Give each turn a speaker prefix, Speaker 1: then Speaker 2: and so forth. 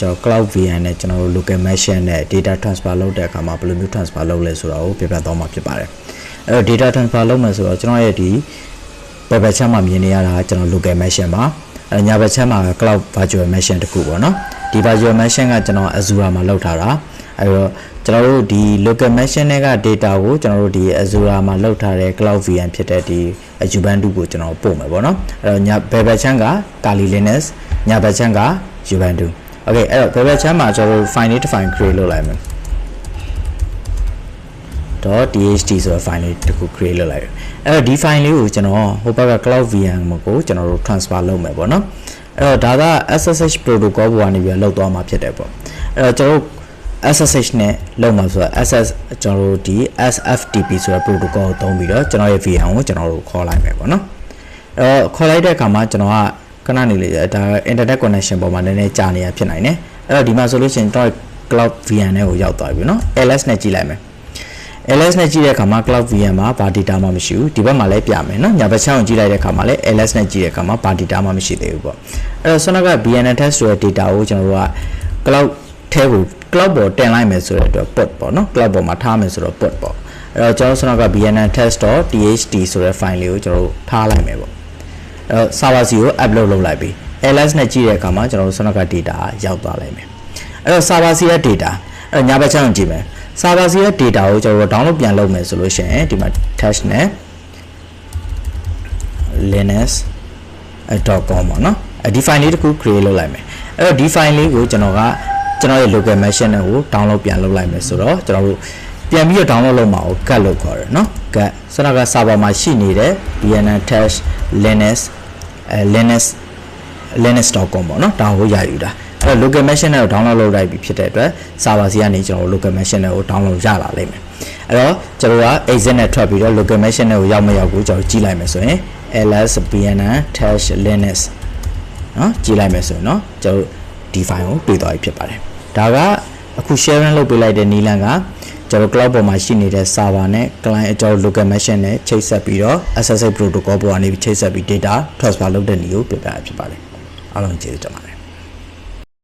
Speaker 1: ကျွန်တော် cloud VM နဲ့ကျွန်တော်တို့ local machine နဲ့ data transfer လုပ်တဲ့အခါမှာဘယ်လိုမျိုး transfer လုပ်လဲဆိုတာကိုပြပြသွားမှာဖြစ်ပါတယ်အဲ့တော့ data transfer လုပ်မယ်ဆိုတော့ကျွန်တော်ရဲ့ဒီဘယ်ဘက်ချက်မှာမြင်နေရတာကကျွန်တော် local machine ပါညာဘက်ချက်မှာ cloud virtual machine တခုပေါ့နော်ဒီ virtual machine ကကျွန်တော် Azure မှာလုပ်ထားတာအဲ့တော့ကျွန်တော်တို့ဒီ local machine တွေက data ကိုကျွန်တော်တို့ဒီ Azure မှာလုပ်ထားတဲ့ cloud VM ဖြစ်တဲ့ဒီ Ubuntu ကိုကျွန်တော်ပို့မယ်ပေါ့နော်အဲ့တော့ညာဘယ်ဘက်ချက် က Kali Linux ညာဘက်ချက် က Ubuntu okay အဲ့တော့ဘယ်ဘက်ချက်မှာကျွန်တော်တို့ file လေး define create လုပ်လိုက်မယ် .txt ဆိုတဲ့ file လေးတစ်ခု create လုပ်လိုက်အဲ့တော့ဒီ file လေးကိုကျွန်တော်ဟိုဘက်က cloud VM ကိုကျွန်တော်တို့ transfer လုပ်မယ်ပေါ့နော်အဲ့တော့ဒါက SSH protocol ပေါ်ကနေပြီးလောက်သွားမှာဖြစ်တယ်ပေါ့အဲ့တော့ကျွန်တော်တို့ SSH နဲ့လောက်မှာဆိုတော့ ကျွန်တော်တို့ဒီ SFTP ဆိုတဲ့ protocol ကိုသုံးပြီးတော့ကျွန်တော်ရဲ့ VM ကိုကျွန်တော်တို့ခေါ်လိုက်မယ်ပေါ့နော်အဲ့တော့ခေါ်လိုက်တဲ့အခါမှာကျွန်တော်ကခဏနေလေဒါ internet connection ပေါ်မှာနည်းနည်းကြာနေရဖြစ်နိုင်တယ်အဲ့တော့ဒီမှာဆိုလို့ရှိရင်ကျွန်တော် cloud VM နဲ့ကိုရောက်သွားပြီเนาะ ls နဲ့ကြည့်လိုက်မယ် ls နဲ့ကြည့်တဲ့အခါမှာ cloud VM မှာဘာ data မှမရှိဘူးဒီဘက်မှာလည်းပြမယ်เนาะညာဘက်ချောင်းကြည့်လိုက်တဲ့အခါမှာလည်း ls နဲ့ကြည့်တဲ့အခါမှာဘာ data မှမရှိသေးဘူးပေါ့အဲ့တော့ဆွမ်းက BNTest ဆိုတဲ့ data ကိုကျွန်တော်တို့က cloud ထဲကို cloud ပေါ်တင်လိုက်မယ်ဆိုတဲ့အတွက် port ပေါ့เนาะ cloud ပေါ်မှာထားမယ်ဆိုတော့ port ပေါ့အဲ့တော့ကျွန်တော်ဆွမ်းက BNTest.txt ဆိုတဲ့ file လေးကိုကျွန်တော်တို့ထားလိုက်မယ်ပေါ့အဲ့တော့ server စီကို upload လုပ်လိုက်ပြီ ls နဲ့ကြည့်တဲ့အခါမှာကျွန်တော်တို့ဆွမ်းက data ရောက်သွားလိုက်မယ်အဲ့တော့ server စီရဲ့ data အဲ့တော့ညာဘက်ချောင်းကြည့်မယ်server စီရဲ့ data ကိုကျွန်တော်တို့ download ပြန်လုပ်မယ်ဆိုလို့ရှိရင်ဒီမှာ test နဲ့ linux.com ပေါ့နော်ဒီ file လေးတစ်ခု create လုပ်လိုက်မယ်အဲ့တော့ဒီ file လေးကိုကျွန်တော်ရဲ့ local machine နဲ့ကို download ပြန်လုပ်လိုက်မယ်ဆိုတော့ကျွန်တော်တို့ပြန်ပြီးတော့ download လုပ်မှာကို cat လို့ခေါ်တယ်เนาะ cat ဆိုတော့ server မှာရှိနေတဲ့ bnntest linux.com ပေါ့နော်ဒါကိုရယူတာအဲ့တော့ local machine နဲ့ကို download လုပ်လိုက်ပြီဖြစ်တဲ့အတွက် server စီကနေကျွန်တော်တို့ local machine နဲ့ကို download ရလာလိမ့်မယ်အဲ့တော့ကျွန်တော်က exit နဲ့ထွက်ပြီးတော့ local machine နဲ့ကိုရောက်မရောက်ကိုကျွန်တော်ကြည့်လိုက်မယ်ဆိုရင် ls bnntest linux เนาะကြည့်လိုက်မယ်ဆိုရင်เนาะကျွန်တော်ဒီ file ကိုပေးသွားပြီဖြစ်ပါတယ်ဒါကအခု sharing လုပ်ပေးလိုက်တဲ့နည်းလမ်းကကျွန်တော် cloud ပေါ်မှာရှိနေတဲ့ server နဲ့ client ကျွန်တော် local machine နဲ့ချိတ်ဆက်ပြီးတော့ SSH protocol ပေါ်ကနေချိတ်ဆက်ပြီး data transfer လုပ်တဲ့နည်းကိုပြပြဖြစ်ပါတယ်အားလုံးကျေးဇူးတင်ပါတယ်